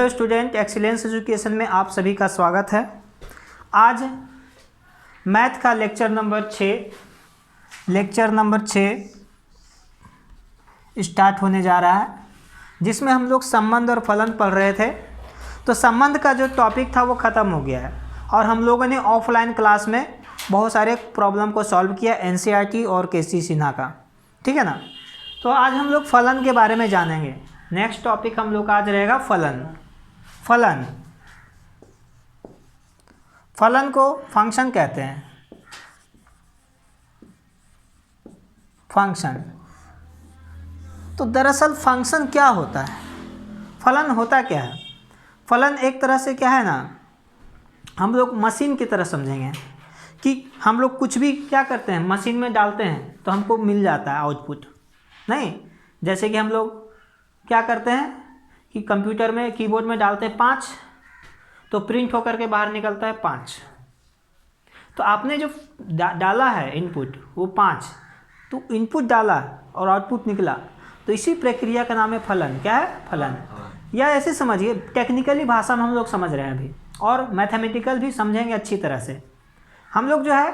Hello student, excellence education में आप सभी का स्वागत है। आज मैथ का लेक्चर नंबर 6 स्टार्ट होने जा रहा है, जिसमें हम लोग संबंध और फलन पढ़ रहे थे। तो संबंध का जो टॉपिक था वो ख़त्म हो गया है और हम लोगों ने ऑफलाइन क्लास में बहुत सारे प्रॉब्लम को सॉल्व किया, एनसीईआरटी और केसी सिन्हा का, ठीक है ना। तो आज हम लोग फलन के बारे में जानेंगे। नेक्स्ट टॉपिक हम लोग का आज रहेगा फलन को फंक्शन कहते हैं। फंक्शन तो दरअसल फंक्शन क्या होता है, फलन होता क्या है। फलन एक तरह से क्या है ना, हम लोग मशीन की तरह समझेंगे कि हम लोग कुछ भी क्या करते हैं, मशीन में डालते हैं तो हमको मिल जाता है आउटपुट। नहीं, जैसे कि हम लोग क्या करते हैं कि कंप्यूटर में कीबोर्ड में डालते हैं 5, तो प्रिंट होकर के बाहर निकलता है 5। तो आपने जो डाला है इनपुट वो 5, तो इनपुट डाला और आउटपुट निकला, तो इसी प्रक्रिया का नाम है फलन। क्या है? फलन। या ऐसे समझिए, टेक्निकली भाषा में हम लोग समझ रहे हैं अभी, और मैथमेटिकल भी समझेंगे अच्छी तरह से। हम लोग जो है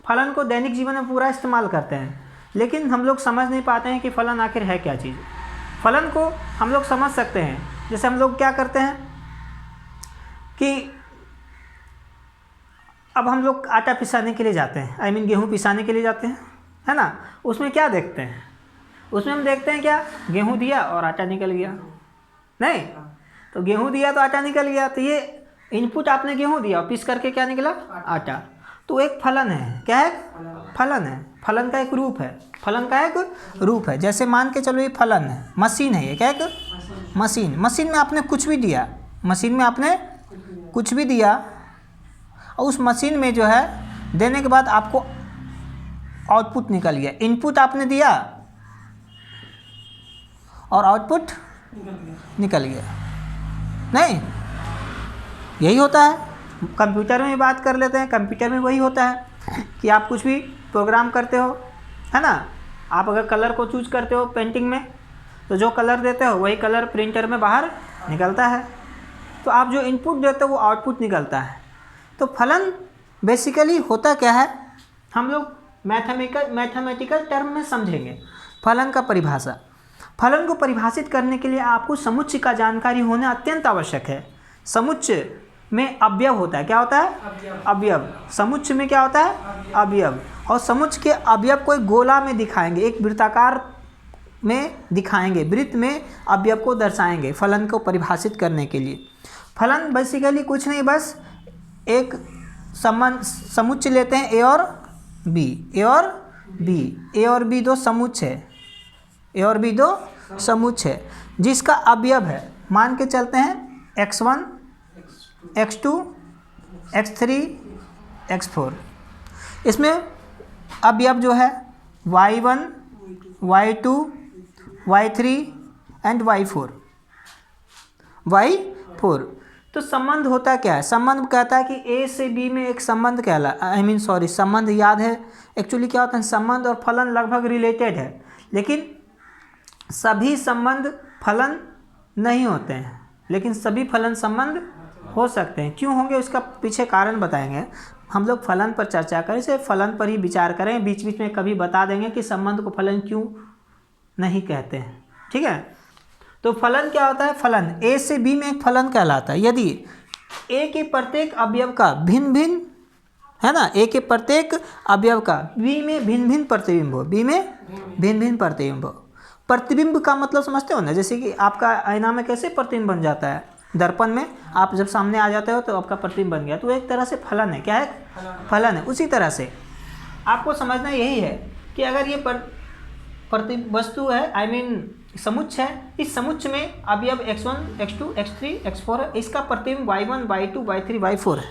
फलन को दैनिक जीवन में पूरा इस्तेमाल करते हैं, लेकिन हम लोग समझ नहीं पाते हैं कि फलन आखिर है क्या चीज़। फलन को हम लोग समझ सकते हैं, जैसे हम लोग क्या करते हैं कि अब हम लोग आटा पिसाने के लिए जाते हैं, गेहूँ पिसाने के लिए जाते हैं, है ना। उसमें क्या देखते हैं, उसमें हम देखते हैं क्या, गेहूँ दिया और आटा निकल गया। नहीं, तो गेहूँ दिया तो आटा निकल गया, तो ये इनपुट आपने गेहूँ दिया और पिस करके क्या निकला, आटा। तो एक फलन है। क्या है? फलन है। फलन का एक रूप है। फलन का एक रूप है। जैसे मान के चलो ये फलन है, मशीन है ये। क्या है? मशीन में आपने कुछ भी दिया, मशीन में आपने कुछ भी दिया और उस मशीन में जो है देने के बाद आपको आउटपुट निकल गया। इनपुट आपने दिया और आउटपुट निकल गया। नहीं, यही होता है। कंप्यूटर में बात कर लेते हैं, कंप्यूटर में वही होता है कि आप कुछ भी प्रोग्राम करते हो, है ना। आप अगर कलर को चूज करते हो पेंटिंग में, तो जो कलर देते हो वही कलर प्रिंटर में बाहर निकलता है। तो आप जो इनपुट देते हो वो आउटपुट निकलता है। तो फलन बेसिकली होता क्या है, हम लोग मैथमेटिकल टर्म में समझेंगे। फलन का परिभाषा, फलन को परिभाषित करने के लिए आपको समुच्चय का जानकारी होना अत्यंत आवश्यक है। समुच्चय में अवयव होता है। क्या होता है? अवयव। समुच्चय में क्या होता है? अवयव। और समुच्चय के अवयव को एक गोला में दिखाएंगे, एक वृत्ताकार में दिखाएंगे, वृत्त में अवयव को दर्शाएंगे फलन को परिभाषित करने के लिए। फलन बेसिकली कुछ नहीं, बस एक समुच्चय लेते हैं ए और बी। ए और बी दो समुच्चय, ए और बी दो समुच्चय जिसका अवयव है, मान के चलते हैं x1 x2 x3 x4। इसमें अवयव जो है y1 y2 y3 and y4। तो संबंध होता क्या है? संबंध कहता है कि ए से बी में एक संबंध संबंध याद है। एक्चुअली क्या होता है, संबंध और फलन लगभग रिलेटेड है, लेकिन सभी संबंध फलन नहीं होते हैं, लेकिन सभी फलन संबंध हो सकते हैं। क्यों होंगे, उसका पीछे कारण बताएंगे। हम लोग फलन पर चर्चा करें, इसे फलन पर ही विचार करें, बीच बीच में कभी बता देंगे कि संबंध को फलन क्यों नहीं कहते हैं, ठीक है। तो फलन क्या होता है? फलन ए से बी में एक फलन कहलाता है यदि ए के प्रत्येक अवयव का भिन्न भिन्न, है ना, ए के प्रत्येक अवयव का बी में भिन्न भिन्न प्रतिबिंब हो। बी में भिन्न भिन्न प्रतिबिंब हो। प्रतिबिंब का मतलब समझते हो ना, जैसे कि आपका आईना में कैसे प्रतिबिंब बन जाता है, दर्पण में आप जब सामने आ जाते हो तो आपका प्रतिबिंब बन गया, तो एक तरह से फलन है। क्या है? फलन है। उसी तरह से आपको समझना यही है कि अगर ये प्रति वस्तु है, समुच्चय है, इस समुच्चय में अवयव x1 x2 x3 x4 है, इसका प्रतिबिंब y1 y2 y3 y4 है।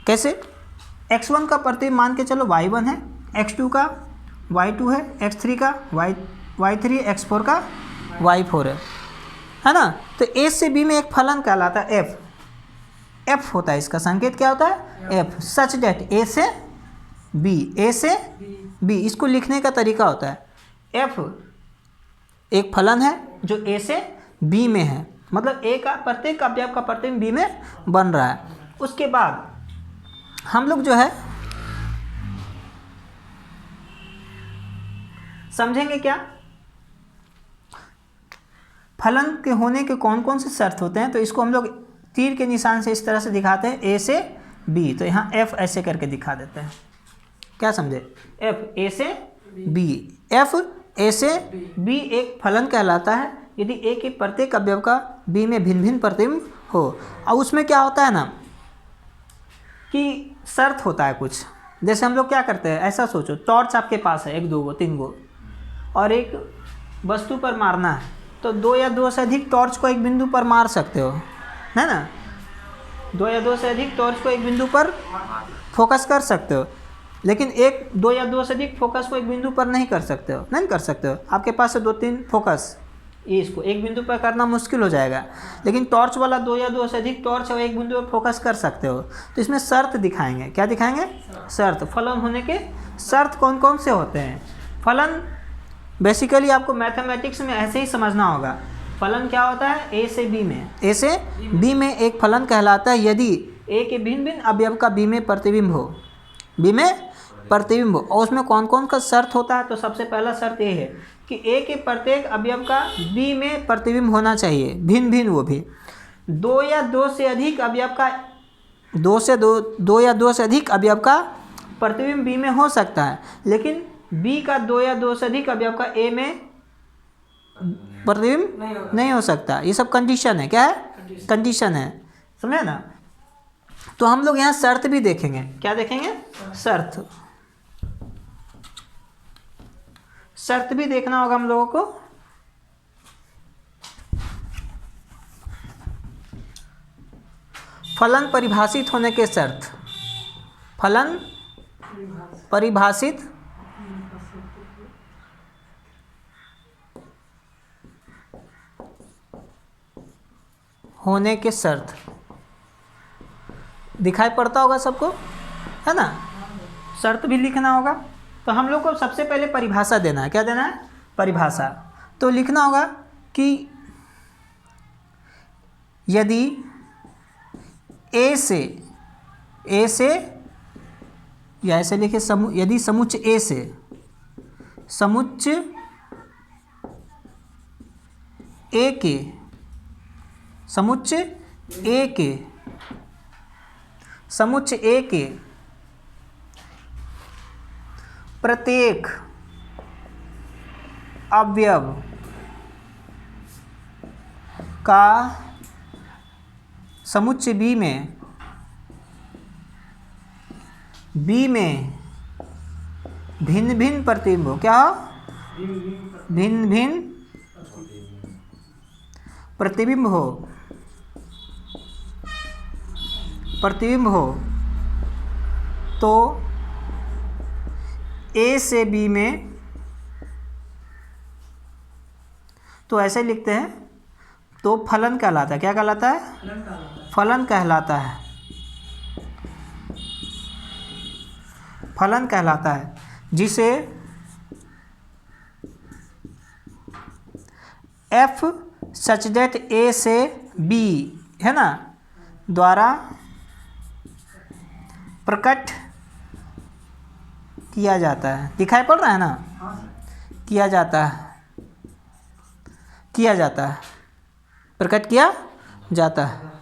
कैसे? x1 का प्रतिबिंब मान के चलो y1 है, x2 का y2 है, x3 का y3 x4 का y4 है ना। तो ए से बी में एक फलन कहलाता है एफ होता है। इसका संकेत क्या होता है? एफ। सच डेट ए से बी, इसको लिखने का तरीका होता है एफ। एक फलन है जो ए से बी में है, मतलब ए का प्रत्येक अवयव का प्रतिबिंब बी में बन रहा है। उसके बाद हम लोग जो है समझेंगे क्या, फलन के होने के कौन कौन से शर्त होते हैं। तो इसको हम लोग तीर के निशान से इस तरह से दिखाते हैं, ए से बी। तो यहाँ एफ ऐसे करके दिखा देते हैं, क्या समझे, एफ ए से बी। एफ ए से बी एक फलन कहलाता है यदि ए के प्रत्येक अवयव का बी में भिन्न भिन्न प्रतिबिंब हो। और उसमें क्या होता है ना कि शर्त होता है कुछ, जैसे हम लोग क्या करते हैं, ऐसा सोचो टॉर्च आपके पास है 1 2 गो 3 गो और एक वस्तु पर मारना है, तो 2 या 2 से अधिक टॉर्च को एक बिंदु पर मार सकते हो, है ना। 2 या 2 से अधिक टॉर्च को एक बिंदु पर फोकस कर सकते हो, लेकिन 2 या 2 से अधिक फोकस को एक बिंदु पर नहीं कर सकते हो, नहीं कर सकते हो। आपके पास से 2-3 फोकस, ये इसको एक बिंदु पर करना मुश्किल हो जाएगा, लेकिन टॉर्च वाला 2 या 2 से अधिक टॉर्च है एक बिंदु पर फोकस कर सकते हो। तो इसमें शर्त दिखाएंगे, क्या दिखाएंगे, शर्त। फलन होने के शर्त कौन कौन से होते हैं। फलन बेसिकली आपको मैथमेटिक्स में ऐसे ही समझना होगा। फलन क्या होता है, ए से बी में, ए से बी में एक फलन कहलाता है यदि ए के भिन्न भिन्न अवयव का बी में प्रतिबिंब हो, बी में प्रतिबिंब हो। और उसमें कौन कौन का शर्त होता है, तो सबसे पहला शर्त ये है कि ए के प्रत्येक अवयव का बी में प्रतिबिंब होना चाहिए, भिन्न भिन्न, वो भी 2 या 2 से अधिक अवयव का 2 या 2 से अधिक अवयव का प्रतिबिंब बी में हो सकता है, लेकिन बी का 2 या 2 से अधिक अवयव का ए में प्रतिबिंब नहीं हो सकता। ये सब कंडीशन है, क्या है, कंडीशन है, समझे ना। तो हम लोग यहाँ शर्त भी देखेंगे, क्या देखेंगे, शर्त। शर्त भी देखना होगा हम लोगों को। फलन परिभाषित होने के शर्त, फलन परिभाषित होने के शर्त दिखाई पड़ता होगा सबको, है ना। शर्त भी लिखना होगा। तो हम लोग को सबसे पहले परिभाषा देना है, क्या देना है, परिभाषा। तो लिखना होगा कि यदि ए से या ऐसे लिखे यदि समुच्चय ए से समुच्चय ए के प्रत्येक अवयव का समुच्चय बी में भिन्न भिन्न प्रतिबिंब हो, क्या हो, भिन्न भिन्न प्रतिबिंब हो, तो ए से बी में, तो ऐसे लिखते हैं, तो फलन कहलाता है, क्या कहलाता है, फलन कहलाता है, फलन कहलाता है, जिसे एफ सच दैट ए से बी, है ना, द्वारा प्रकट किया जाता है। दिखाई पड़ रहा है ना, किया जाता है, प्रकट किया जाता है।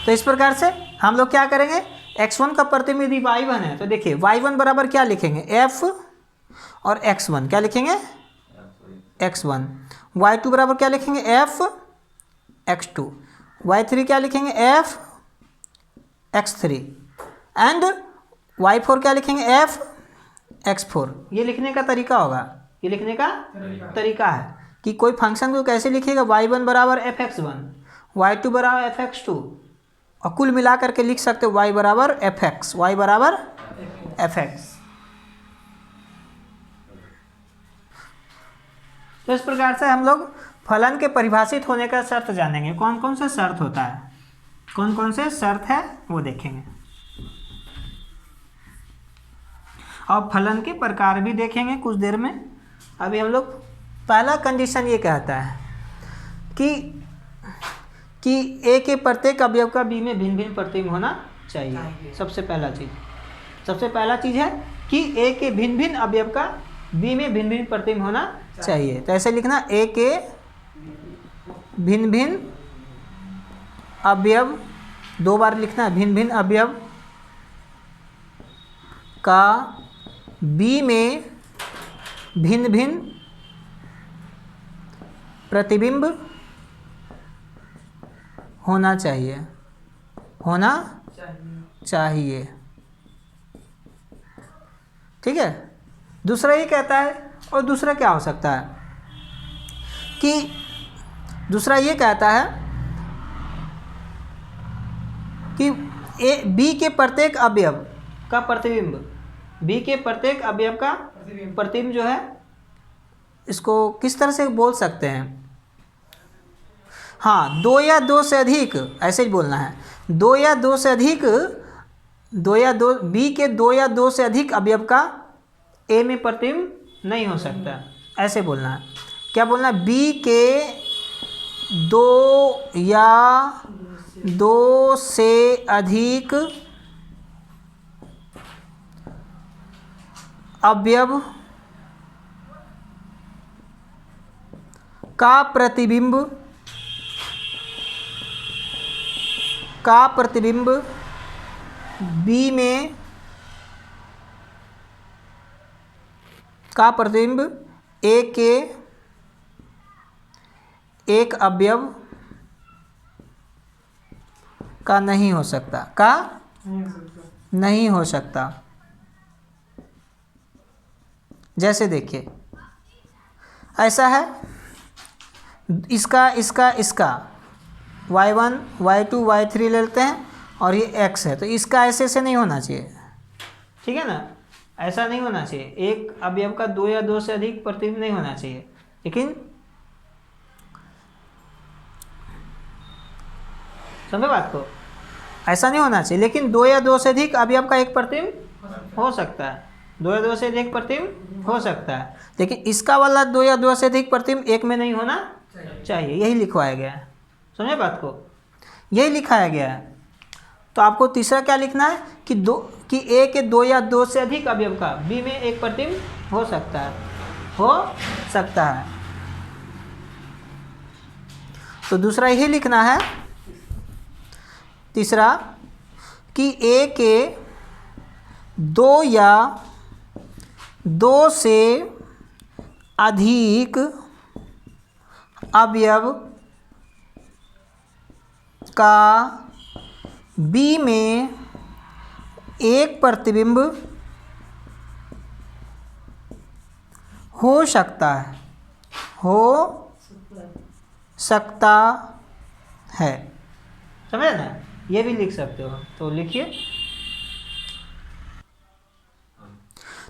तो इस प्रकार से हम लोग क्या करेंगे, x1 का प्रतिबिंब यदि y1 है तो देखिए y1 बराबर क्या लिखेंगे, f और x1 क्या लिखेंगे, x1। y2 बराबर क्या लिखेंगे, f x2। y3 क्या लिखेंगे, f x3 एंड y4 क्या लिखेंगे, f x4। ये लिखने का तरीका होगा, ये लिखने का तरीका है कि कोई फंक्शन को कैसे लिखेगा, y1 बराबर f(x1), y2 बराबर f(x2) और कुल मिला करके लिख सकते हो y बराबर fx, y बराबर fx। तो इस प्रकार से हम लोग फलन के परिभाषित होने का शर्त जानेंगे। कौन कौन से शर्त होता है, कौन कौन से शर्त है वो देखेंगे, और फलन के प्रकार भी देखेंगे कुछ देर में। अभी हम लोग पहला कंडीशन ये कहता है कि ए के प्रत्येक अवयव का बी में भिन्न भिन्न प्रतिबिंब होना चाहिए। सबसे पहला चीज़ है कि ए के भिन्न भिन्न अवयव का बी में भिन्न भिन्न प्रतिबिंब होना चाहिए। तो ऐसे लिखना, ए के भिन्न भिन्न अवयव, 2 बार लिखना, भिन्न भिन्न अवयव का बी में भिन्न भिन्न प्रतिबिंब होना चाहिए। ठीक है। दूसरा ये कहता है, और दूसरा क्या हो सकता है कि दूसरा ये कहता है कि बी के प्रत्येक अवयव का प्रतिबिंब, बी के प्रत्येक अवयव का प्रतिबिंब जो है, इसको किस तरह से बोल सकते हैं, हाँ, 2 या 2 से अधिक, ऐसे ही बोलना है, 2 या 2 से अधिक, बी के 2 या 2 से अधिक अवयव का ए में प्रतिबिंब नहीं हो सकता, ऐसे बोलना है। क्या बोलना है, बी के 2 या 2 से अधिक अवयव का प्रतिबिंब बी में का प्रतिबिंब ए के एक अवयव का नहीं हो सकता, जैसे देखिए ऐसा है, इसका y1 y2 y3 ले लेते हैं और ये x है, तो इसका ऐसे नहीं होना चाहिए, ठीक है ना, ऐसा नहीं होना चाहिए। एक अवयव का 2 या 2 से अधिक प्रतिबिंब नहीं होना चाहिए, लेकिन समझे बात को, ऐसा नहीं होना चाहिए, लेकिन 2 या 2 से अधिक अवयव का एक प्रतिबिंब हो सकता है, 2 या 2 से अधिक प्रतिबिंब हो सकता है, लेकिन इसका वाला 2 या 2 से अधिक प्रतिबिंब एक में नहीं होना चाहिए, यही लिखवाया गया है। समझे बात को, यही लिखाया गया है। तो आपको तीसरा क्या लिखना है कि ए के 2 या 2 से अधिक अवयव का बी में एक प्रतिबिंब हो सकता है। तो दूसरा यही लिखना है, तीसरा कि ए के 2 या 2 से अधिक अवयव का बी में एक प्रतिबिंब हो सकता है। समझे ना, ये भी लिख सकते हो, तो लिखिए।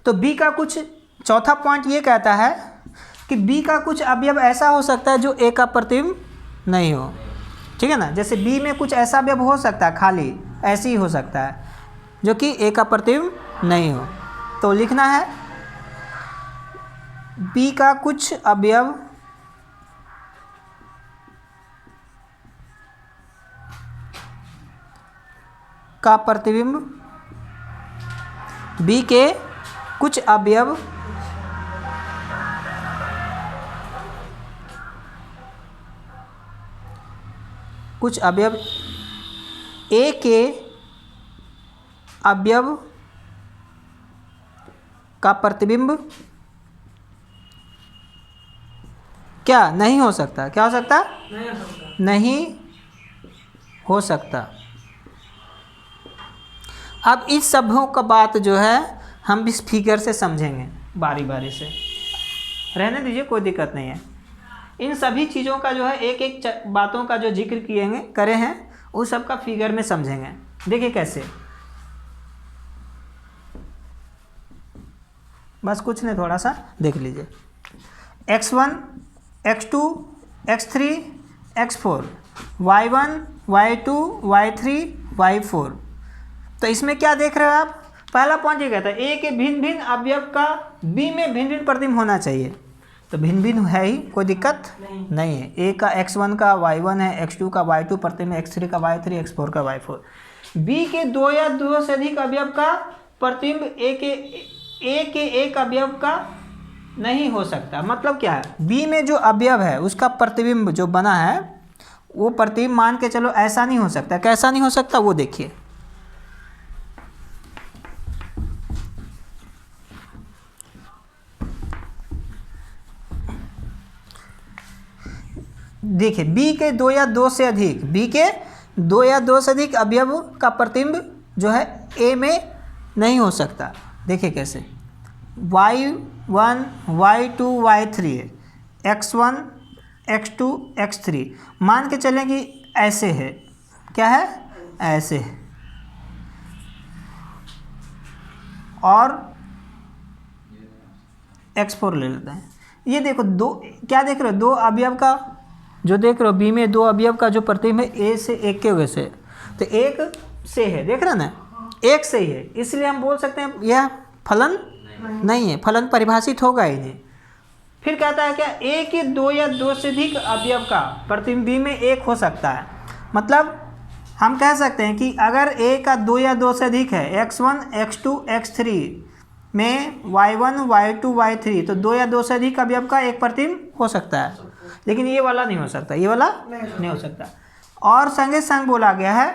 तो बी का कुछ, चौथा पॉइंट ये कहता है कि बी का कुछ अवयव ऐसा हो सकता है जो ए का प्रतिबिंब नहीं हो, ठीक है ना। जैसे बी में कुछ ऐसा अवयव हो सकता है, खाली ऐसे ही हो सकता है जो कि ए का प्रतिबिंब नहीं हो। तो लिखना है बी का कुछ अवयव का प्रतिबिंब, बी के कुछ अवयव ए के अवयव का प्रतिबिंब क्या नहीं हो सकता, क्या हो सकता, नहीं हो सकता। अब इस सबों का बात जो है हम इस फिगर से समझेंगे, बारी बारी से, रहने दीजिए, कोई दिक्कत नहीं है। इन सभी चीज़ों का जो है एक एक बातों का जो जिक्र करे हैं उस सब का फिगर में समझेंगे। देखिए कैसे, बस कुछ नहीं, थोड़ा सा देख लीजिए। x1 x2 x3 x4 y1 y2 y3 y4। तो इसमें क्या देख रहे हो आप, पहला पॉइंट ये कहता है ए के भिन्न भिन्न अवयव का बी में भिन्न भिन्न प्रतिबिंब होना चाहिए। तो भिन्न भिन्न है ही, कोई दिक्कत नहीं है। ए का x1 का y1 है, x2 का y2 प्रतिबिंब, x3 का y3, x4 का y4। बी के दो या दो से अधिक अवयव का प्रतिबिंब ए के एक अवयव का नहीं हो सकता। मतलब क्या है, बी में जो अवयव है उसका प्रतिबिंब जो बना है वो प्रतिबिंब मान के चलो ऐसा नहीं हो सकता। कैसा नहीं हो सकता वो देखिए, देखिए बी के दो या दो से अधिक, बी के दो या दो से अधिक अवयव का प्रतिबिंब जो है ए में नहीं हो सकता। देखिए कैसे, y1 y2 y3 है, x1 x2 x3 मान के चलें कि ऐसे है, क्या है ऐसे है, और x4 ले लेते हैं। ये देखो दो, क्या देख रहे हो, दो अवयव का जो देख रहे हो, बी में दो अवयव का जो प्रतिबिंब है ए से एक के वजह से, तो एक से है, देख रहे हो ना, एक से ही है, इसलिए हम बोल सकते हैं यह फलन नहीं है, फलन परिभाषित होगा ही नहीं। फिर कहता है क्या, ए के दो या दो से अधिक अवयव का प्रतिबिंब बी में एक हो सकता है। मतलब हम कह सकते हैं कि अगर ए का दो या दो से अधिक है, x1 x2 x3 में y1 y2 y3, तो दो या दो से अधिक अवयव का एक प्रतिबिंब हो सकता है, लेकिन ये वाला नहीं हो सकता, ये वाला नहीं हो सकता। और संगे संग बोला गया है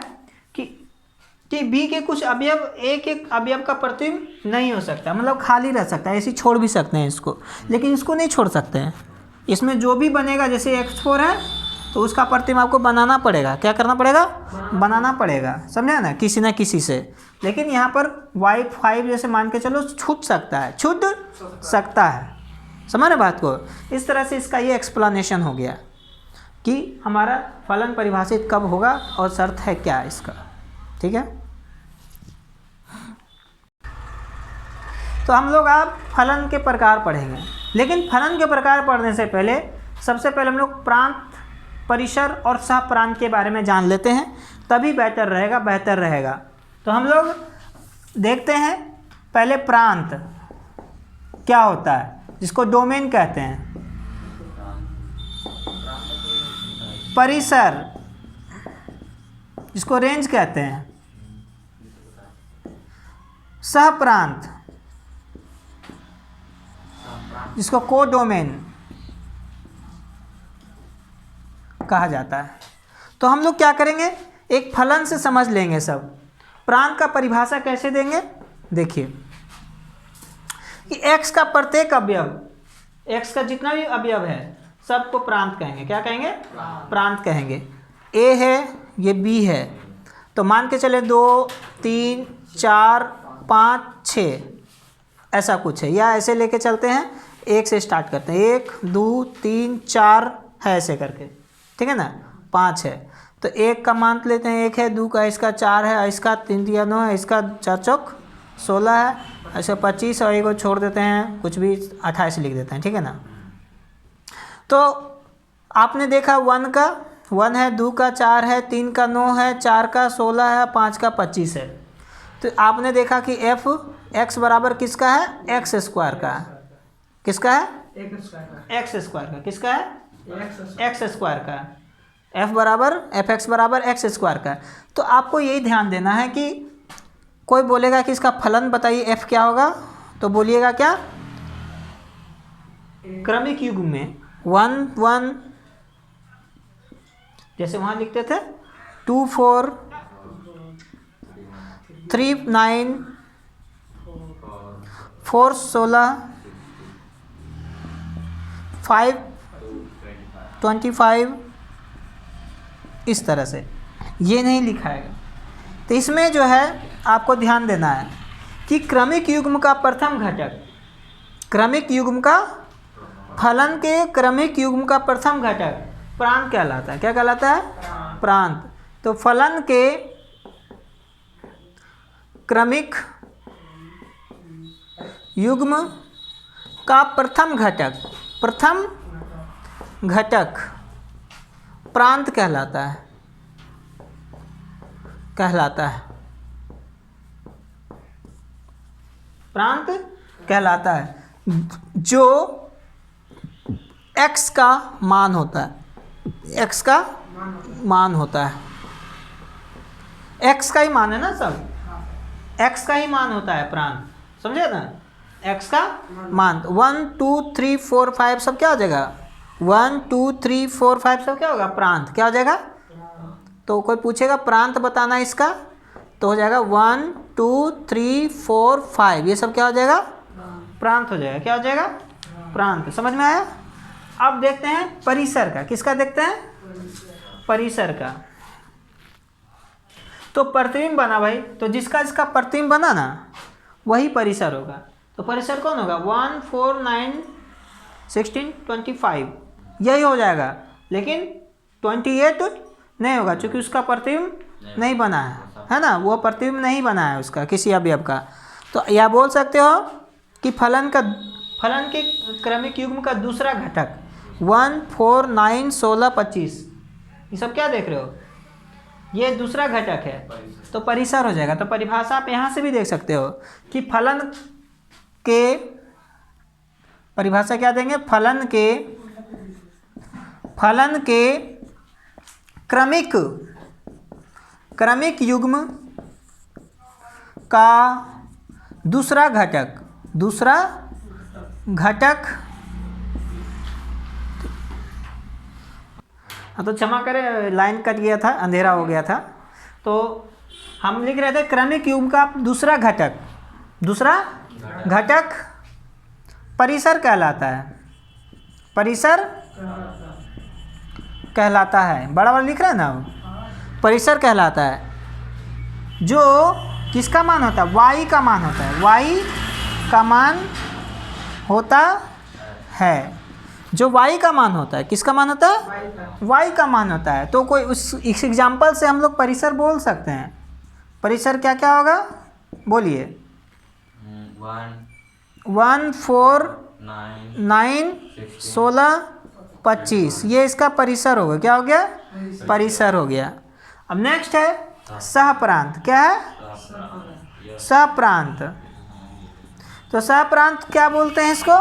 कि बी के कुछ अवयव ए के अवयव का प्रतिबिंब नहीं हो सकता, मतलब खाली रह सकता है, ऐसे छोड़ भी सकते हैं इसको, लेकिन इसको नहीं छोड़ सकते हैं। इसमें जो भी बनेगा, जैसे x4 है तो उसका प्रतिबिंब आपको बनाना पड़ेगा, क्या करना पड़ेगा, बनाना पड़ेगा, समझे ना किसी से। लेकिन यहाँ पर y5 जैसे मान के चलो छूट सकता है, छूट सकता है, समझ रहे बात को। इस तरह से इसका ये एक्सप्लेनेशन हो गया कि हमारा फलन परिभाषित कब होगा और शर्त है क्या इसका, ठीक है। तो हम लोग अब फलन के प्रकार पढ़ेंगे, लेकिन फलन के प्रकार पढ़ने से पहले सबसे पहले हम लोग प्रांत, परिसर और सह प्रांत के बारे में जान लेते हैं, तभी बेहतर रहेगा। तो हम लोग देखते हैं पहले प्रांत क्या होता है, जिसको डोमेन कहते हैं, परिसर जिसको रेंज कहते हैं, सह प्रांत जिसको कोडोमेन कहा जाता है। तो हम लोग क्या करेंगे, एक फलन से समझ लेंगे सब। प्रांत का परिभाषा कैसे देंगे, देखिए कि x का प्रत्येक अवयव, x का जितना भी अवयव है सबको प्रांत कहेंगे, क्या कहेंगे, प्रांत कहेंगे। a है, ये b है, तो मान के चले 2 3 4 5 6 ऐसा कुछ है, या ऐसे लेके चलते हैं, एक से स्टार्ट करते हैं, 1 2 3 4 है ऐसे करके, ठीक है ना, 5 है, तो 1 का मान लेते हैं, 1 है, 2 का इसका 4 है, इसका 3 3 9 है, इसका 4 चौक 16 है, ऐसे 25 और एक को छोड़ देते हैं, कुछ भी 28 लिख देते हैं, ठीक है ना। तो आपने देखा 1 का 1 है, 2 का 4 है, 3 का 9 है, 4 का 16 है, 5 का 25 है। तो आपने देखा कि एफ एक्स बराबर किसका है, एक्स स्क्वायर का, किसका है, एक्स स्क्वायर का, किसका है, एक्स स्क्वायर का, एफ बराबर एफ एक्स बराबर एक्स स्क्वायर का। तो आपको यही ध्यान देना है कि कोई बोलेगा कि इसका फलन बताइए एफ क्या होगा, तो बोलिएगा क्या, क्रमिक युग्म में 1 1, जैसे वहाँ लिखते थे 2 4 3 9 4 16 5 25, इस तरह से, ये नहीं लिखाएगा। तो इसमें जो है आपको ध्यान देना है कि क्रमिक युग्म का प्रथम घटक, क्रमिक युग्म का, फलन के क्रमिक युग्म का प्रथम घटक प्रांत कहलाता है, क्या कहलाता है, प्रांत। तो फलन के क्रमिक युग्म का प्रथम घटक प्रांत कहलाता है, प्रांत कहलाता है, जो x का मान होता है, x का मान होता है, x का ही मान है ना सब, x का ही मान होता है प्रांत, समझे ना, x का मान। 1 2 3 4 5 सब क्या हो जाएगा, 1 2 3 4 5 सब क्या होगा, प्रांत। क्या हो जाएगा, तो कोई पूछेगा प्रांत बताना इसका, तो हो जाएगा 1 2 3 4 5, ये सब क्या हो जाएगा, प्रांत हो जाएगा। क्या हो जाएगा, प्रांत। समझ में आया। अब देखते हैं परिसर का, किसका देखते हैं, परिसर का। तो प्रतिबिंब बना भाई, तो जिसका जिसका प्रतिबिंब बना ना वही परिसर होगा। तो परिसर कौन होगा, 1 4 9 16 25 यही हो जाएगा, लेकिन 28 नहीं होगा क्योंकि उसका प्रतिबिंब नहीं बना है ना, वो प्रतिबिंब नहीं बना है उसका किसी अवयव का। तो यह बोल सकते हो कि फलन के क्रमिक युग्म का दूसरा घटक 1 4 9 16 25 ये सब क्या देख रहे हो, ये दूसरा घटक है, तो परिसर हो जाएगा। तो परिभाषा आप यहाँ से भी देख सकते हो कि फलन के, परिभाषा क्या देंगे, फलन के क्रमिक युग्म का दूसरा घटक तो क्षमा करें लाइन कट गया था, अंधेरा हो गया था। तो हम लिख रहे थे क्रमिक युग्म का दूसरा घटक परिसर कहलाता है, परिसर कहलाता है, बड़ा बड़ा लिख रहे हैं ना, परिसर कहलाता है। जो किसका मान होता है, y का मान होता है, y का मान होता है, जो y का मान होता है, किसका मान होता है, y का मान होता है। तो कोई इस एग्जाम्पल से हम लोग परिसर बोल सकते हैं। परिसर क्या क्या होगा, बोलिए, 1 4 9 16 25 ये इसका परिसर होगा। क्या हो गया, परिसर हो गया। अब नेक्स्ट है सहप्रांत। क्या है, सहप्रांत। तो सहप्रांत क्या बोलते हैं इसको,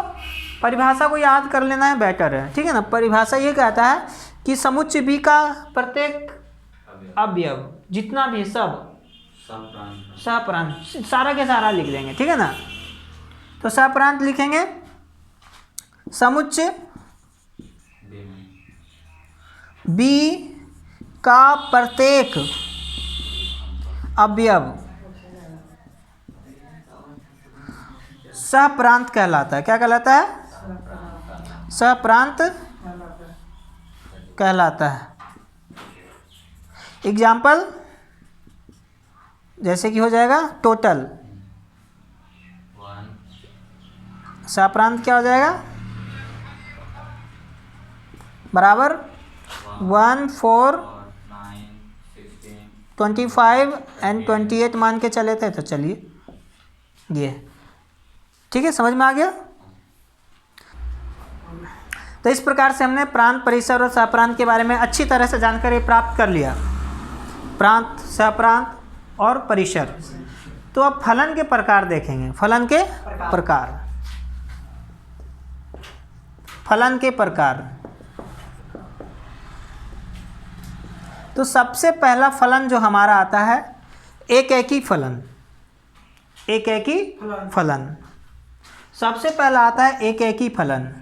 परिभाषा को याद कर लेना है, बेटर है, ठीक है ना। परिभाषा ये कहता है कि समुच्चय B का प्रत्येक अवयव जितना भी सब सहप्रांत, सारा के सारा लिख देंगे, ठीक है ना। तो सहप्रांत लिखेंगे, समुच्चय B का प्रत्येक अवयव सहप्रांत कहलाता है। क्या कहलाता है, सहप्रांत कहलाता है। एग्जाम्पल जैसे कि हो जाएगा टोटल, सहप्रांत क्या हो जाएगा, बराबर 1 4 25 एंड 28 मान के चले थे। तो चलिए ये ठीक है, समझ में आ गया। तो इस प्रकार से हमने प्रांत, परिसर और सहप्रांत के बारे में अच्छी तरह से जानकारी प्राप्त कर लिया, प्रांत, सहप्रांत और परिसर। तो अब फलन के प्रकार देखेंगे, फलन के प्रकार, फलन के प्रकार। तो सबसे पहला फलन जो हमारा आता है एकैकी फलन, एकैकी फलन। सबसे पहला आता है एकैकी फलन,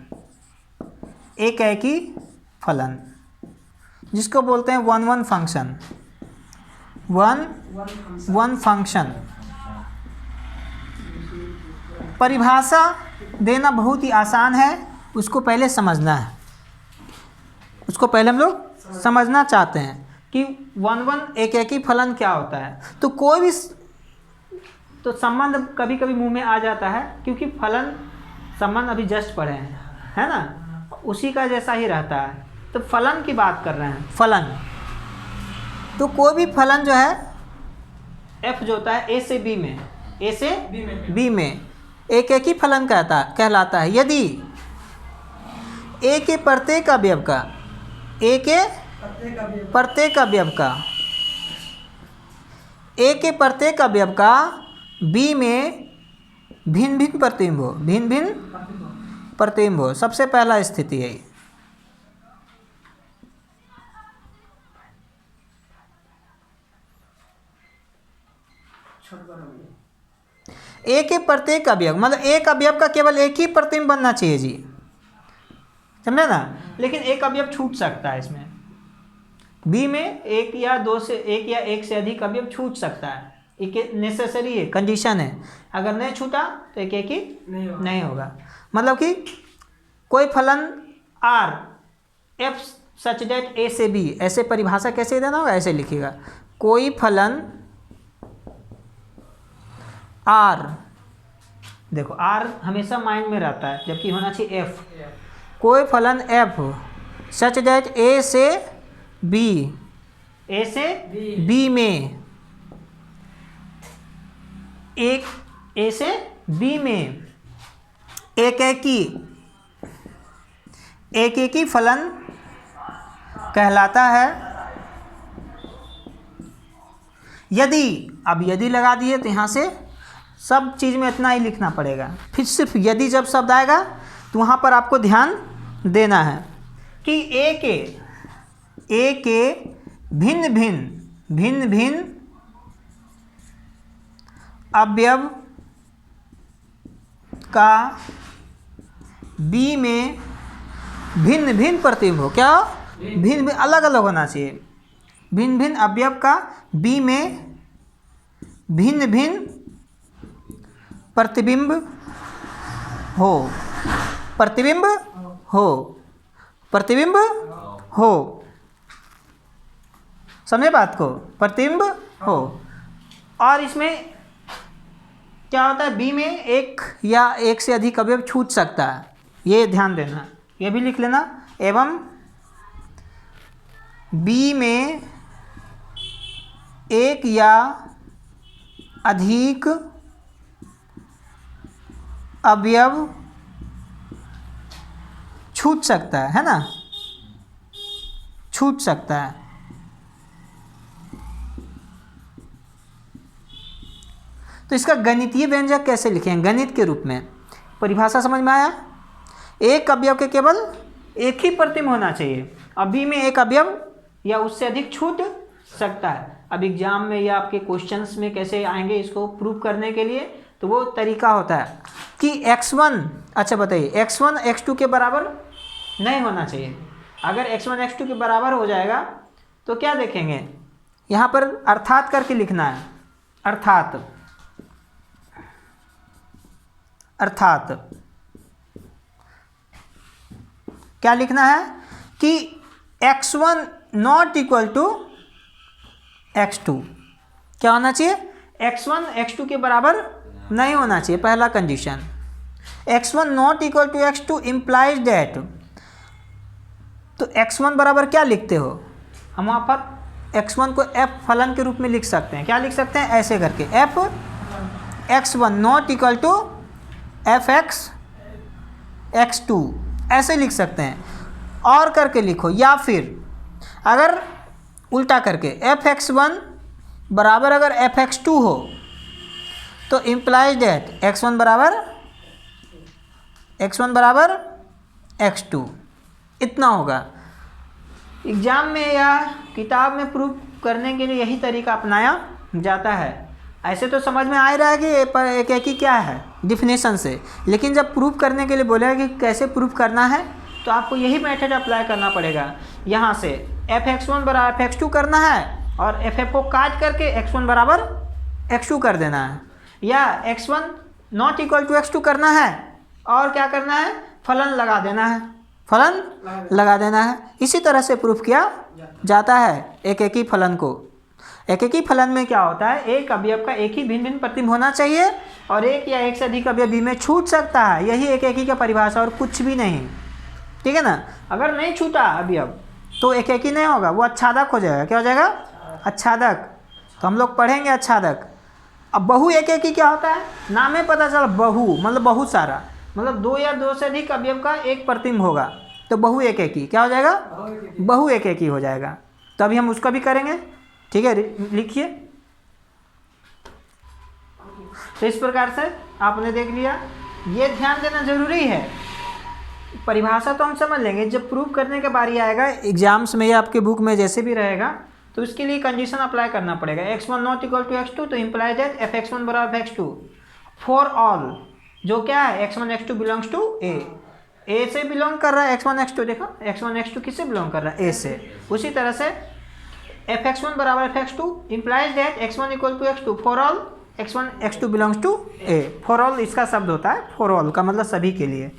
एकैकी फलन जिसको बोलते हैं वन फंक्शन, वन फंक्शन। परिभाषा देना बहुत ही आसान है, उसको पहले समझना है, उसको पहले हम लोग समझना चाहते हैं कि वन एकैकी फलन क्या होता है। तो कोई भी तो संबंध कभी कभी मुंह में आ जाता है, क्योंकि फलन संबंध अभी जस्ट पढ़े हैं, है ना, उसी का जैसा ही रहता है। तो फलन की बात कर रहे हैं, फलन। तो कोई भी फलन जो है f जो होता है a से b में, a से b में एकैकी फलन कहलाता है यदि a के प्रत्येक अवयव का, a के प्रत्येक अवयव का, a के प्रत्येक अवयव का b में भिन्न भिन्न प्रतिबिंब हो, भिन्न भिन्न प्रतिबिंब हो। सबसे पहला स्थिति है, ए के प्रत्येक अवयव मतलब एक अवयव का केवल एक ही प्रतिबिंब बनना चाहिए जी, समझे ना। लेकिन एक अवयव छूट सकता है इसमें, बी में एक या एक से अधिक अवयव छूट सकता है, एक नेसेसरी है, कंडीशन है। अगर नहीं छूटा तो एक ही नहीं होगा। मतलब कि कोई फलन आर एफ सच डेट ए से बी, ऐसे परिभाषा कैसे देना होगा, ऐसे लिखिएगा, कोई फलन आर, देखो आर हमेशा माइंड में रहता है जबकि होना चाहिए एफ, कोई फलन एफ सच डेट ए से बी में एक ही फलन कहलाता है यदि, अब यदि लगा दिए तो यहाँ से सब चीज़ में इतना ही लिखना पड़ेगा, फिर सिर्फ यदि जब शब्द आएगा तो वहाँ पर आपको ध्यान देना है कि ए के भिन्न भिन्न अवयव का बी में भिन्न प्रतिबिंब हो, क्या भिन्न अलग अलग होना चाहिए, भिन्न अवयव का बी में भिन्न प्रतिबिंब हो, समझे बात को, प्रतिबिंब हो। और इसमें क्या होता है, बी में एक या एक से अधिक अवयव छूट सकता है, ये ध्यान देना, ये भी लिख लेना। एवं बी में एक या अधिक अवयव छूट सकता है ना, छूट सकता है। तो इसका गणितीय व्यंजक कैसे लिखें, गणित के रूप में, परिभाषा समझ में आया। एक अवयव के केवल एक ही प्रतिबिंब होना चाहिए, अभी में एक अवयव या उससे अधिक छूट सकता है। अब एग्जाम में या आपके क्वेश्चंस में कैसे आएंगे इसको प्रूव करने के लिए, तो वो तरीका होता है कि x1, अच्छा बताइए, x1 x2 के बराबर नहीं होना चाहिए। अगर x1 x2 के बराबर हो जाएगा तो क्या देखेंगे, यहाँ पर अर्थात करके लिखना है, अर्थात क्या लिखना है कि x1 not equal to x2, क्या होना चाहिए, x1 x2 के बराबर नहीं होना चाहिए, पहला condition. x1 not equal to x2 implies that, तो x1 बराबर क्या लिखते हो, हम वहाँ पर x1 को f फलन के रूप में लिख सकते हैं, क्या लिख सकते हैं, ऐसे करके f x1 not equal to f x x2, ऐसे लिख सकते हैं। और करके लिखो, या फिर अगर उल्टा करके एफ x1 बराबर अगर एफ x2 हो तो इम्प्लाइज दैट x1 बराबर x2, इतना होगा। एग्जाम में या किताब में प्रूफ करने के लिए यही तरीका अपनाया जाता है। ऐसे तो समझ में आ ही रहा है कि एक ही क्या है डिफिनेशन से, लेकिन जब प्रूफ करने के लिए बोलेगा कि कैसे प्रूफ करना है तो आपको यही मेथड अप्लाई करना पड़ेगा। यहाँ से एफ x1 बराबर एफ x2 करना है और एफ को काट करके x1 बराबर x2 कर देना है, या x1 not equal to x2 करना है और क्या करना है, फलन लगा देना है, इसी तरह से प्रूफ किया जाता है एक ही फलन को। एक ही फलन में क्या होता है, एक अवयव का एक ही भिन्न प्रतिबिंब होना चाहिए और एक या एक से अधिक अवयव बी में छूट सकता है, यही एक ही का परिभाषा और कुछ भी नहीं, ठीक है ना। अगर नहीं छूटा अवयव तो एक ही नहीं होगा, वो अच्छादक हो जाएगा, क्या हो जाएगा, अच्छादक। तो हम लोग पढ़ेंगे अच्छादक। अब बहु एक ही क्या होता है, नाम में पता चला, बहु मतलब बहुत सारा, मतलब दो या दो से अधिक अवयव का एक प्रतिबिंब होगा तो बहु एक ही क्या हो जाएगा, बहु एक ही हो जाएगा। तो अभी हम उसका भी करेंगे, ठीक है, लिखिए। तो इस प्रकार से आपने देख लिया, ये ध्यान देना जरूरी है। परिभाषा तो हम समझ लेंगे, जब प्रूफ करने का बारी आएगा एग्जाम्स में या आपके बुक में जैसे भी रहेगा तो इसके लिए कंडीशन अप्लाई करना पड़ेगा, x1 not equal to x2, तो इम्प्लाइज दैट fx1 बराबर x2 फॉर ऑल, जो क्या है x1 x2 belongs to a से बिलोंग कर रहा है x1 x2, देखो x1 x2 किससे बिलोंग कर रहा है, a से। उसी तरह से fx1 बराबर fx2 implies that x1 equal to x2 for all x1 x2 belongs to a। For all इसका शब्द होता है, फॉर ऑल का मतलब सभी के लिए।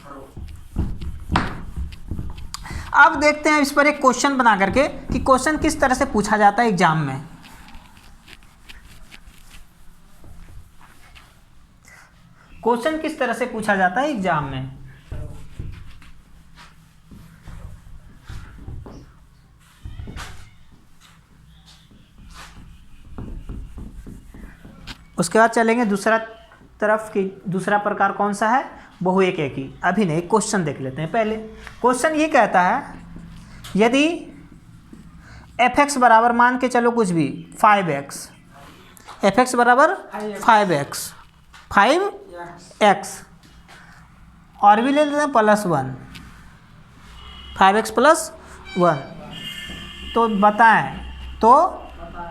अब देखते हैं इस पर एक क्वेश्चन बना करके कि क्वेश्चन किस तरह से पूछा जाता है एग्जाम में। क्वेश्चन किस तरह से पूछा जाता है एग्जाम में। उसके बाद चलेंगे दूसरा तरफ की, दूसरा प्रकार कौन सा है, बहु एक ही। अभी नहीं, क्वेश्चन देख लेते हैं पहले। क्वेश्चन ये कहता है यदि fx बराबर मान के चलो कुछ भी 5x, fx बराबर 5x और भी ले लेते हैं +1, 5x + 1, तो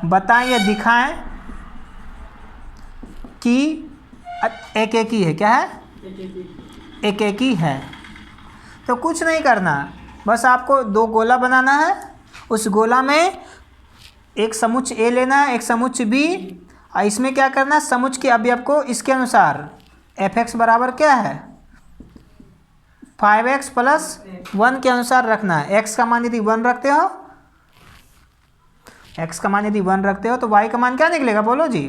बताएं या दिखाएं कि एक ही है, क्या है, एक ही है। तो कुछ नहीं करना, बस आपको दो गोला बनाना है, उस गोला में एक समुच्च A लेना है, एक समुच्च B, और इसमें क्या करना है, समुच्च के अवयव को इसके अनुसार fx बराबर क्या है 5x + 1 के अनुसार रखना है। x का मान यदि 1 रखते हो, तो y का मान क्या निकलेगा, बोलो जी,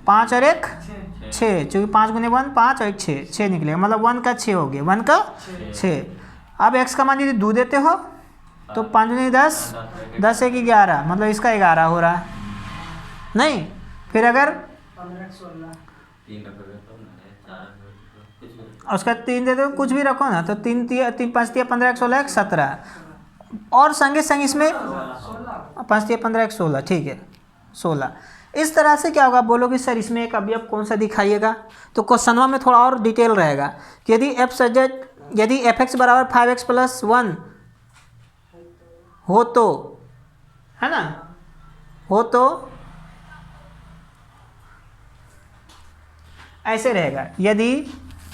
5 और 1 6, चूँकि 5 × 1 5 और 1 6 निकलेगा, मतलब 1 का 6 हो गया, 1 का 6। अब x का मान यदि 2 देते हो तो 5 × 10 10 1 11, मतलब इसका 11 हो रहा है, नहीं। फिर अगर उसका 3 देते हो, कुछ भी रखो ना, तो 3 5 15 16 17, और संगे संग इसमें 5 15 16, ठीक है 16। इस तरह से क्या होगा, बोलोगे सर इसमें एक अवयव कौन सा दिखाइएगा, तो क्वेश्चनवा में थोड़ा और डिटेल रहेगा कि यदि fx बराबर 5x + 1 हो तो, है ना, हो तो ऐसे रहेगा। यदि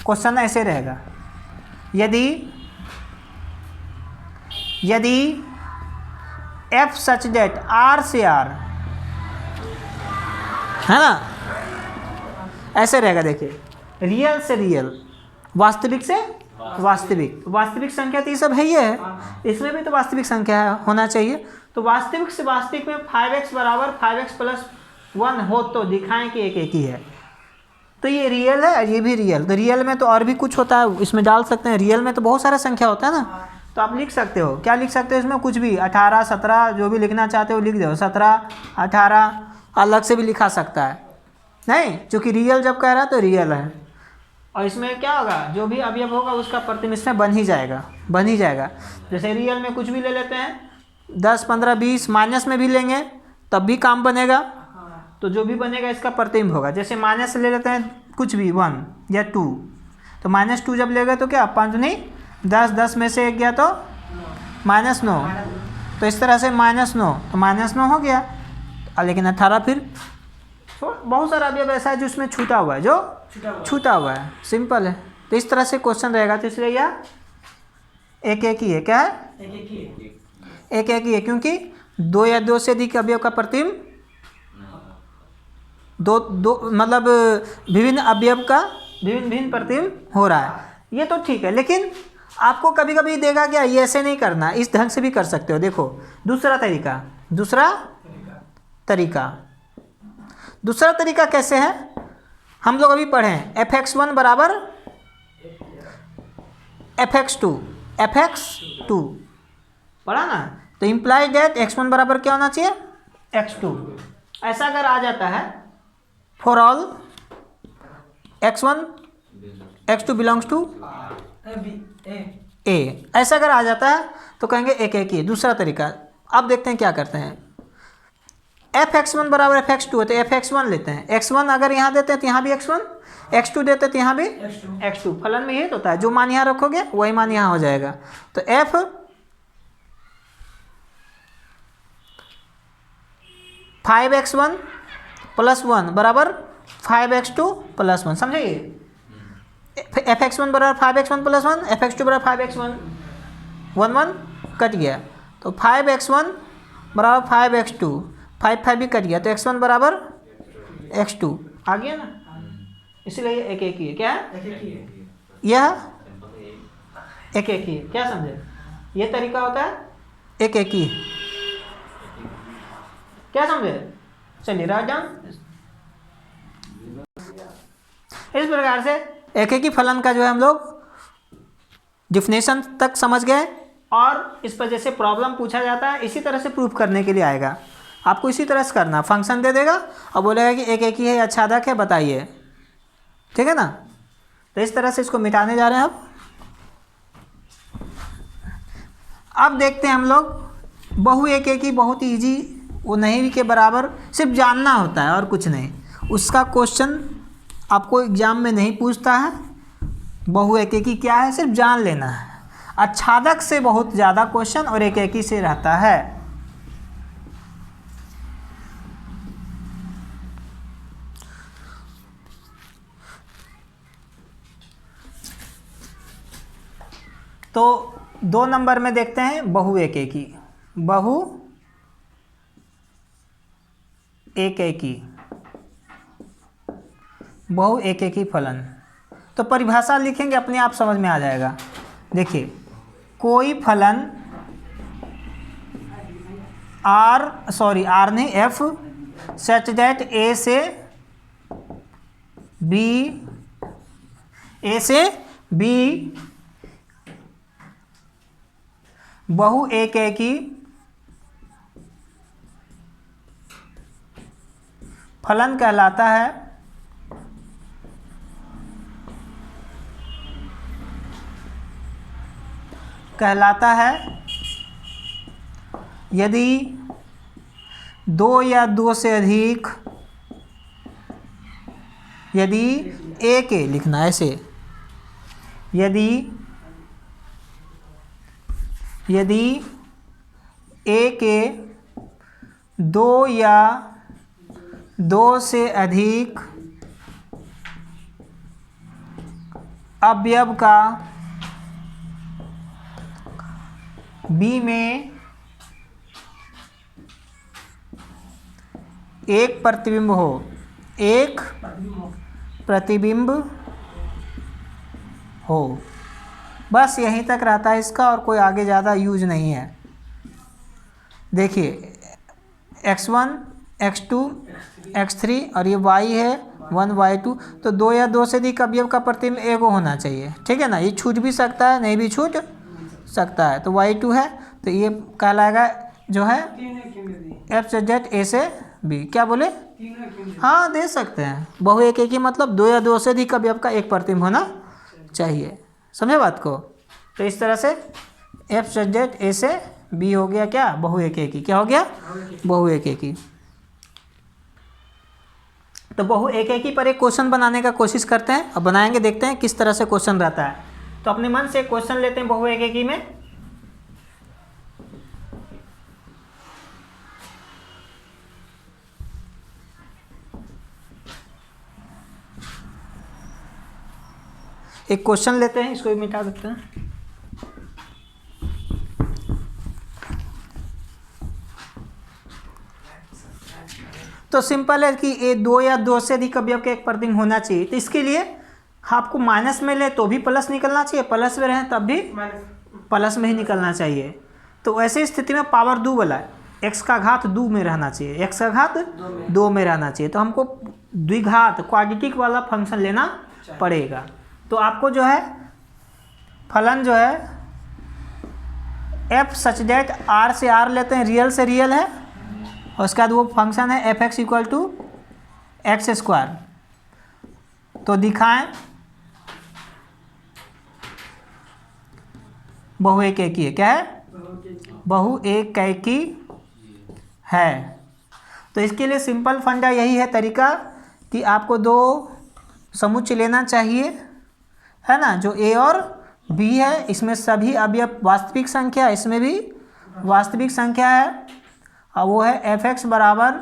क्वेश्चन ऐसे रहेगा, यदि f सच डेट r से r, है ना, ऐसे रहेगा। देखिए रियल से रियल, वास्तविक से वास्तविक संख्या तो ये सब है ही है, इसमें भी तो वास्तविक संख्या होना चाहिए। तो वास्तविक से वास्तविक में 5x बराबर 5x + 1 हो तो दिखाएं कि एक ही है। तो ये रियल है, ये भी रियल। तो रियल में तो और भी कुछ होता है, इसमें डाल सकते हैं। रियल में तो बहुत सारा संख्या होता है ना, तो आप लिख सकते हो, क्या लिख सकते हो इसमें, कुछ भी 18 17 जो भी लिखना चाहते हो लिख दो, 17 18 अलग से भी लिखा सकता है, नहीं, क्योंकि रियल जब कह रहा है तो रियल है। और इसमें क्या होगा, जो भी अवयव होगा उसका प्रतिम इसमें बन ही जाएगा। जैसे रियल में कुछ भी ले लेते हैं, 10 15 20, माइनस में भी लेंगे तब भी काम बनेगा, तो जो भी बनेगा इसका प्रतिबिंब होगा। जैसे माइनस ले लेते हैं कुछ भी 1 या 2, तो -2 जब लेगा तो क्या 5 नहीं 10, 10 में से 1 गया तो -9, तो इस तरह से -9, तो -9 हो गया। लेकिन 18 फिर बहुत सारा अवयव ऐसा है जो उसमें छूटा हुआ है, सिंपल है। तो इस तरह से क्वेश्चन रहेगा, तो इसलिए यह एक ही है, क्या है, एक ही है, क्योंकि 2 या 2 से अधिक अवयव का प्रतिबिंब दो मतलब विभिन्न अवयव का भिन्न प्रतिबिंब हो रहा है, ये तो ठीक है। लेकिन आपको कभी कभी देगा क्या, ये ऐसे नहीं करना, इस ढंग से भी कर सकते हो। देखो दूसरा तरीका कैसे है, हम लोग अभी पढ़े fx1 बराबर fx2 पढ़ा ना, तो इम्प्लाइड दैट x1 बराबर क्या होना चाहिए x2। ऐसा अगर आ जाता है for all x1 x2 belongs to a, ऐसा अगर आ जाता है तो कहेंगे एक ही। दूसरा तरीका, अब देखते हैं क्या करते हैं। fx1 बराबर fx2 है तो fx1 लेते हैं, x1 अगर यहाँ देते हैं तो यहाँ भी x1, x2 देते हैं तो यहाँ भी x2। फलन में ये तो होता है, जो मान यहाँ रखोगे वही मान यहाँ हो जाएगा। तो f 5x1 प्लस 1 बराबर 5x2 प्लस 1, समझिए। fx1 बराबर 5x1 प्लस 1, fx2 बराबर 5x1, 1 1 कट गया, तो 5x1 बराबर 5x2, 5 5 भी कट गया, तो x1 बराबर x2 आ गया ना, इसलिए एक एक ही है। क्या है? यह एक एक ही है। क्या समझे? ये तरीका होता है एक एक ही। क्या समझे? चलिए राइट डाउन। इस प्रकार से एक एक ही फलन का जो है हम लोग डिफिनेशन तक समझ गए, और इस पर जैसे प्रॉब्लम पूछा जाता है इसी तरह से प्रूफ करने के लिए आएगा। आपको इसी तरह से करना, फंक्शन दे देगा और बोलेगा कि एक एक ही है या छादक है बताइए, ठीक है ना। तो इस तरह से इसको मिटाने जा रहे हैं। अब देखते हैं हम लोग बहु एक एक ही, बहुत ईजी, वो नहीं भी के बराबर, सिर्फ जानना होता है और कुछ नहीं। उसका क्वेश्चन आपको एग्जाम में नहीं पूछता है, बहु एक एक ही क्या है सिर्फ जान लेना है। आच्छादक से बहुत ज़्यादा क्वेश्चन और एक एक ही से रहता है। तो 2 नंबर में देखते हैं बहु एक एक ही, बहु एक एक ही, बहु एक एक ही फलन। तो परिभाषा लिखेंगे अपने आप समझ में आ जाएगा। देखिए, कोई फलन आर नहीं एफ सच दैट ए से बी बहु एक एक ही फलन कहलाता है। यदि 2 या 2 से अधिक, यदि ए के लिखना ऐसे, यदि ए के 2 या 2 से अधिक अवयव का बी में एक प्रतिबिंब हो, एक प्रतिबिंब हो, बस यहीं तक रहता है इसका, और कोई आगे ज़्यादा यूज नहीं है। देखिए x1 x2 x3 और ये y है 1 y2, तो 2 या 2 से अधिक अवयव का प्रतिबिंब एगो होना चाहिए, ठीक है ना। ये छूट भी सकता है, नहीं भी छूट सकता है। तो y2 है, तो ये कहलाएगा जो है एफ से जेड ए से बी। क्या बोले? हाँ दे सकते हैं। बहु एक एक ही मतलब 2 या 2 से अधिक अवयव का एक प्रतिबिंब होना चाहिए, समझे बात को। तो इस तरह से एफ से जेड ए से बी हो गया क्या? बहु एक एक ही। क्या हो गया? बहु एक एक ही। तो बहु एक एक ही पर एक क्वेश्चन बनाने का कोशिश करते हैं, अब बनाएंगे, देखते हैं किस तरह से क्वेश्चन रहता है। तो अपने मन से क्वेश्चन लेते हैं बहु एक एक ही में। एक क्वेश्चन लेते हैं, इसको भी मिटा सकते हैं। तो सिंपल है कि ये 2 या 2 से अधिक अवयव का एक प्रतिबिंब होना चाहिए। तो इसके लिए आपको माइनस में ले तो भी प्लस निकलना चाहिए, प्लस में रहे तब भी प्लस में ही निकलना चाहिए। तो ऐसी स्थिति में पावर 2 वाला x का घात 2 में रहना चाहिए, x का घात 2 में रहना चाहिए। तो हमको द्विघात क्वाड्रेटिक वाला फंक्शन लेना पड़ेगा। तो आपको जो है फलन जो है f सच दैट r से r लेते हैं, रियल से रियल है, और उसके बाद वो फंक्शन है f x equal to x square. तो दिखाएं बहु एक एक ही है। क्या है? बहु एक एक ही है। तो इसके लिए सिंपल फंडा यही है तरीका कि आपको 2 समुच्चय लेना चाहिए, है ना, जो a और b है, इसमें सभी अवयव वास्तविक संख्या, इसमें भी वास्तविक संख्या है, और वो है एफ एक्स बराबर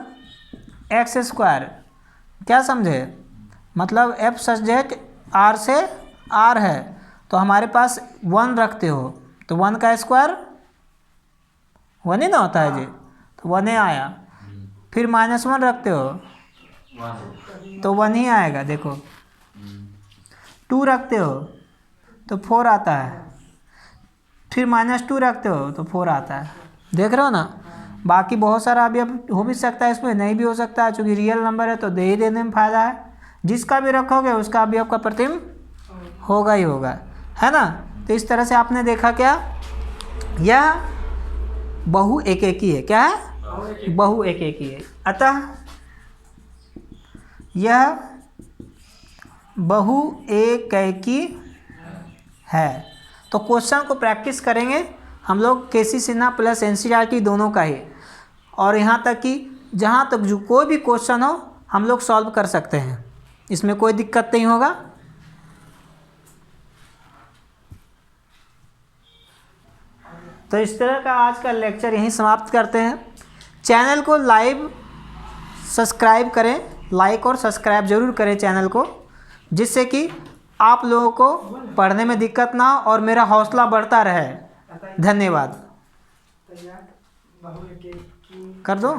एक्स स्क्वायर, क्या समझे, मतलब एफ सच दैट आर से आर है, तो हमारे पास 1 रखते हो तो 1 का स्क्वायर 1 ही ना होता है जी, तो 1 ही आया। फिर -1 रखते हो तो 1 ही आएगा, देखो 2 रखते हो तो 4 आता है, फिर -2 रखते हो तो 4 आता है, देख रहे हो ना। बाकी बहुत सारा अभी अब हो भी सकता है, इसमें नहीं भी हो सकता है, चूँकि रियल नंबर है तो दे ही देने में फ़ायदा है। जिसका भी रखोगे उसका भी आपका प्रतिम होगा ही होगा, है ना। तो इस तरह से आपने देखा क्या, यह बहु एकेकी है, क्या है, बहु एकेकी है। अतः यह बहु एकेकी है। तो क्वेश्चन को प्रैक्टिस करेंगे हम लोग केसी सिन्हा प्लस एनसीईआरटी दोनों का ही, और यहाँ तक कि जहाँ तक जो कोई भी क्वेश्चन हो हम लोग सॉल्व कर सकते हैं, इसमें कोई दिक्कत नहीं होगा। तो इस तरह का आज का लेक्चर यहीं समाप्त करते हैं। चैनल को सब्सक्राइब करें, लाइक और सब्सक्राइब जरूर करें चैनल को, जिससे कि आप लोगों को पढ़ने में दिक्कत ना हो और मेरा हौसला बढ़ता रहे। धन्यवाद। कर दो।